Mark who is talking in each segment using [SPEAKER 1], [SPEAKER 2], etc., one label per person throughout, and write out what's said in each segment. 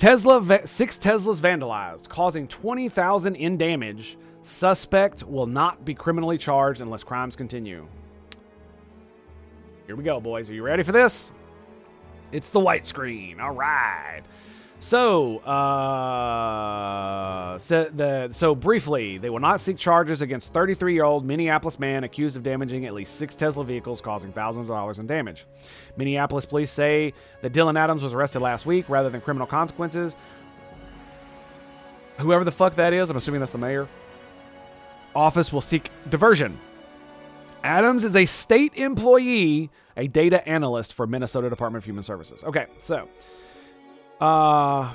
[SPEAKER 1] Six Teslas vandalized, causing $20,000 in damage. Suspect will not be criminally charged unless crimes continue. Here we go, boys. Are you ready for this? It's the white screen. All right. So, so briefly, they will not seek charges against 33-year-old Minneapolis man accused of damaging at least 6 Tesla vehicles, causing thousands of dollars in damage. Minneapolis police say that Dylan Adams was arrested last week rather than criminal consequences. Whoever the fuck that is, I'm assuming that's the mayor. Office will seek diversion. Adams is a state employee, a data analyst for Minnesota Department of Human Services. Okay, so... So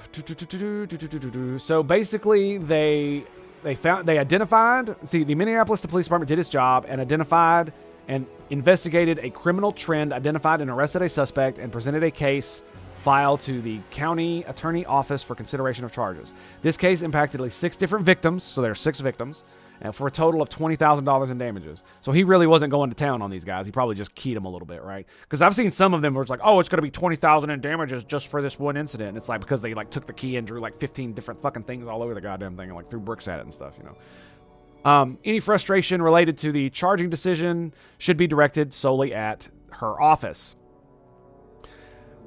[SPEAKER 1] basically, they identified. See, the Minneapolis Police Department did its job and identified and investigated a criminal trend, identified and arrested a suspect, and presented a case file to the county attorney office for consideration of charges. This case impacted at least 6 different victims, so there are 6 victims, and for a total of $20,000 in damages. So he really wasn't going to town on these guys. He probably just keyed them a little bit, right? Because I've seen some of them where it's like, oh, it's going to be $20,000 in damages just for this one incident. And it's like because they like took the key and drew like 15 different fucking things all over the goddamn thing and like threw bricks at it and stuff, you know. Any frustration related to the charging decision should be directed solely at her office.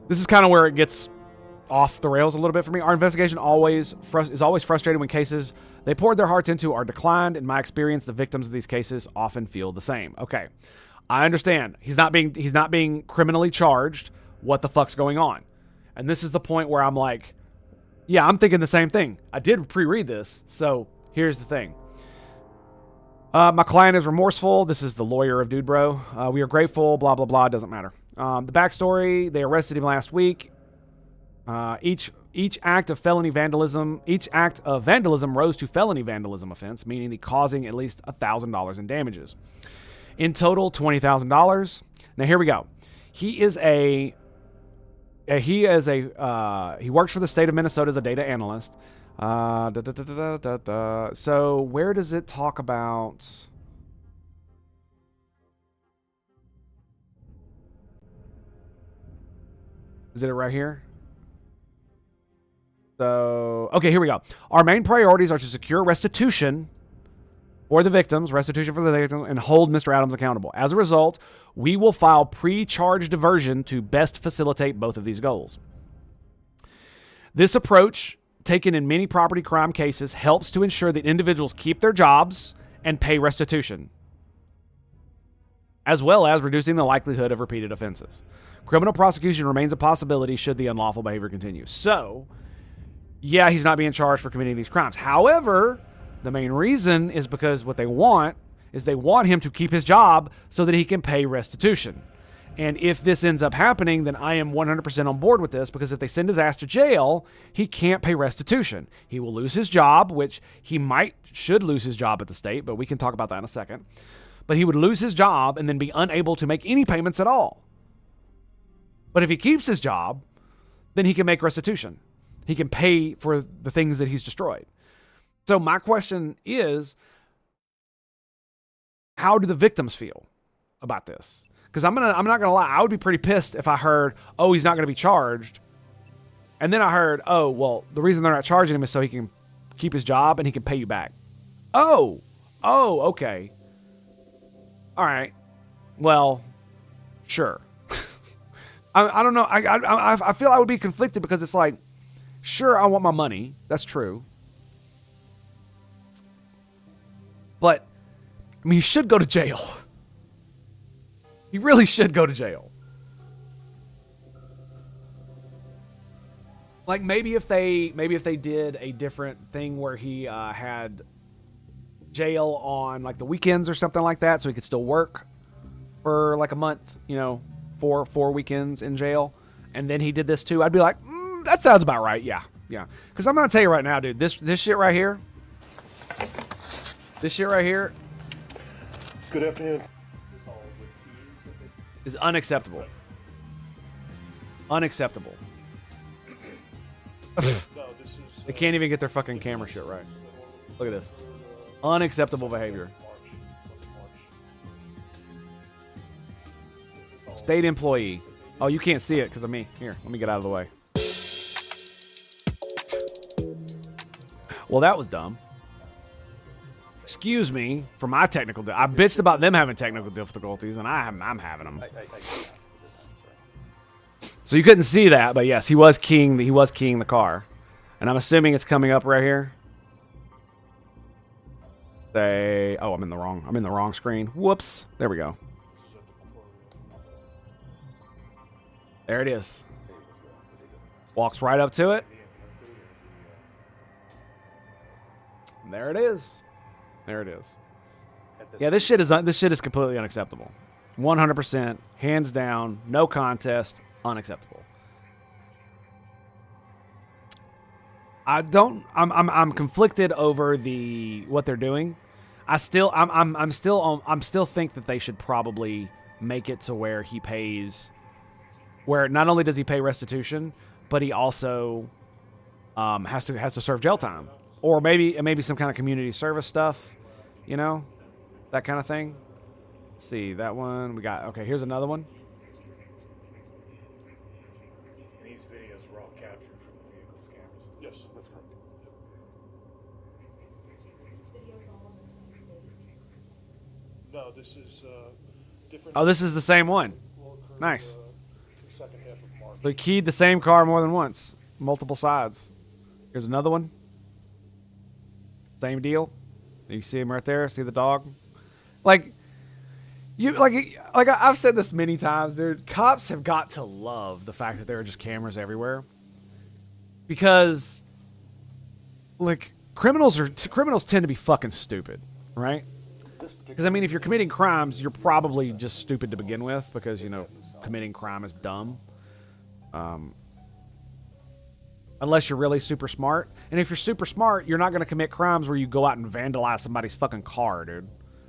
[SPEAKER 1] This is kind of where it gets off the rails a little bit for me. Our investigation is always frustrated when cases they poured their hearts into are declined. In my experience, the victims of these cases often feel the same. Okay, I understand. He's not being criminally charged. What the fuck's going on? And this is the point where I'm like, yeah, I'm thinking the same thing. I did pre-read this, so here's the thing. My client is remorseful. This is the lawyer of Dude Bro. We are grateful. Blah blah blah. Doesn't matter. The backstory: they arrested him last week. Each act of vandalism rose to felony vandalism offense, meaning the causing at least $1,000 in damages. In total, $20,000. Now here we go. He works for the state of Minnesota as a data analyst. So where does it talk about? Is it right here? So, okay, here we go. Our main priorities are to secure restitution for the victims, and hold Mr. Adams accountable. As a result, we will file pre-charge diversion to best facilitate both of these goals. This approach, taken in many property crime cases, helps to ensure that individuals keep their jobs and pay restitution, as well as reducing the likelihood of repeated offenses. Criminal prosecution remains a possibility should the unlawful behavior continue. So, yeah, he's not being charged for committing these crimes. However, the main reason is because what they want him to keep his job so that he can pay restitution. And if this ends up happening, then I am 100% on board with this, because if they send his ass to jail, he can't pay restitution. He will lose his job, which he should lose his job at the state, but we can talk about that in a second. But he would lose his job and then be unable to make any payments at all. But if he keeps his job, then he can make restitution. He can pay for the things that he's destroyed. So my question is, how do the victims feel about this? Because I'm not gonna lie, I would be pretty pissed if I heard, oh, he's not gonna be charged, and then I heard, oh, well, the reason they're not charging him is so he can keep his job and he can pay you back. Oh, okay, all right, well, sure. I don't know. I feel I would be conflicted, because it's like, sure, I want my money. That's true. But, I mean, he should go to jail. He really should go to jail. Like, maybe if they did a different thing where he had jail on like the weekends or something like that, so he could still work for like a month, you know, four weekends in jail, and then he did this too, I'd be like, that sounds about right. Yeah. Because I'm gonna tell you right now, dude, this shit right here,
[SPEAKER 2] Good afternoon.
[SPEAKER 1] Is unacceptable. Unacceptable. They can't even get their fucking camera shit right. Look at this. Unacceptable behavior. State employee. Oh, you can't see it because of me. Here, let me get out of the way. Well, that was dumb. Excuse me for my technical. I bitched about them having technical difficulties, and I'm having them. So you couldn't see that, but yes, he was keying the car, and I'm assuming it's coming up right here. Oh, I'm in the wrong screen. Whoops. There we go. There it is. Walks right up to it. There it is. There it is. Yeah, this shit is completely unacceptable. 100%, hands down, no contest, unacceptable. I'm conflicted over what they're doing. I'm still think that they should probably make it to where he pays, where not only does he pay restitution, but he also has to serve jail time, or maybe some kind of community service stuff, you know, that kind of thing. Let's see that one we got. Okay, here's another one.
[SPEAKER 2] These videos were all captured from the vehicle's cameras. Yes, that's correct. No, this is different.
[SPEAKER 1] Oh, this is the same one. Nice.
[SPEAKER 2] Second half of March.
[SPEAKER 1] They keyed the same car more than once, multiple sides. Here's another one. Same deal. You see him right there. See the dog. Like I've said this many times, dude. Cops have got to love the fact that there are just cameras everywhere, because like criminals tend to be fucking stupid, right? Because I mean, if you're committing crimes, you're probably just stupid to begin with, because, you know, committing crime is dumb. Unless you're really super smart. And if you're super smart, you're not going to commit crimes where you go out and vandalize somebody's fucking car, dude.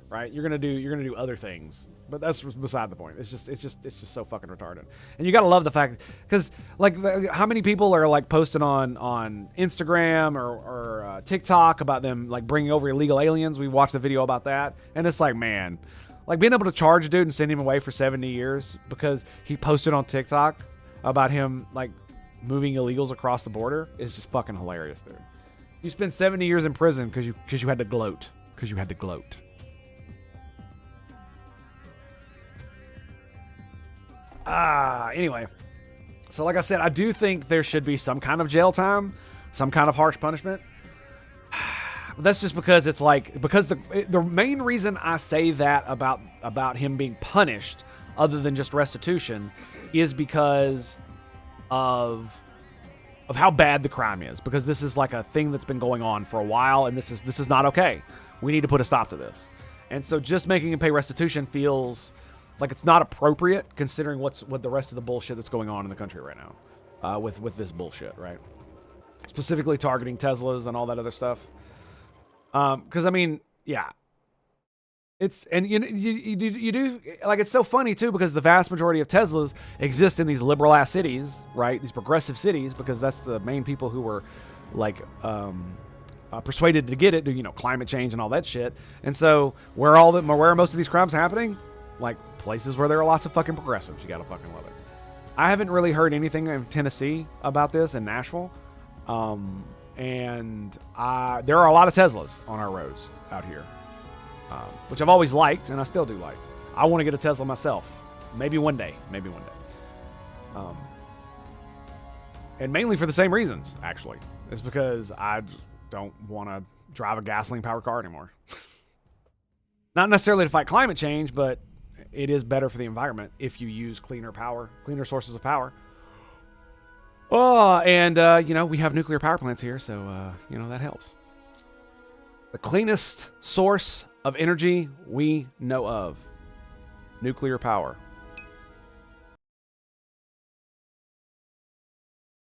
[SPEAKER 1] Right? You're going to do other things. But that's beside the point. It's just so fucking retarded. And you got to love the fact, cuz like how many people are like posting on Instagram or TikTok about them like bringing over illegal aliens. We watched the video about that, and it's like, man, like being able to charge a dude and send him away for 70 years because he posted on TikTok about him like moving illegals across the border is just fucking hilarious, dude. You spend 70 years in prison because you had to gloat. Because you had to gloat. Anyway. So like I said, I do think there should be some kind of jail time, some kind of harsh punishment. But that's just because it's like, because the main reason I say that about him being punished, other than just restitution, is because of how bad the crime is. Because this is like a thing that's been going on for a while, and this is not okay. We need to put a stop to this. And so just making him pay restitution feels like it's not appropriate, considering what the rest of the bullshit that's going on in the country right now, with this bullshit, right? Specifically targeting Teslas and all that other stuff. Because I mean, yeah, it's, and you do like, it's so funny too, because the vast majority of Teslas exist in these liberal ass cities, right? These progressive cities, because that's the main people who were like persuaded to get it, you know, climate change and all that shit. And so where are most of these crimes happening? Like places where there are lots of fucking progressives. You gotta fucking love it. I haven't really heard anything in Tennessee about this in Nashville. And there are a lot of Teslas on our roads out here, which I've always liked, and I still do like. I want to get a Tesla myself. Maybe one day. And mainly for the same reasons, actually. It's because I don't want to drive a gasoline-powered car anymore. Not necessarily to fight climate change, but it is better for the environment if you use cleaner sources of power. Oh, and, you know, we have nuclear power plants here, so, you know, that helps. The cleanest source of energy we know of. Nuclear power.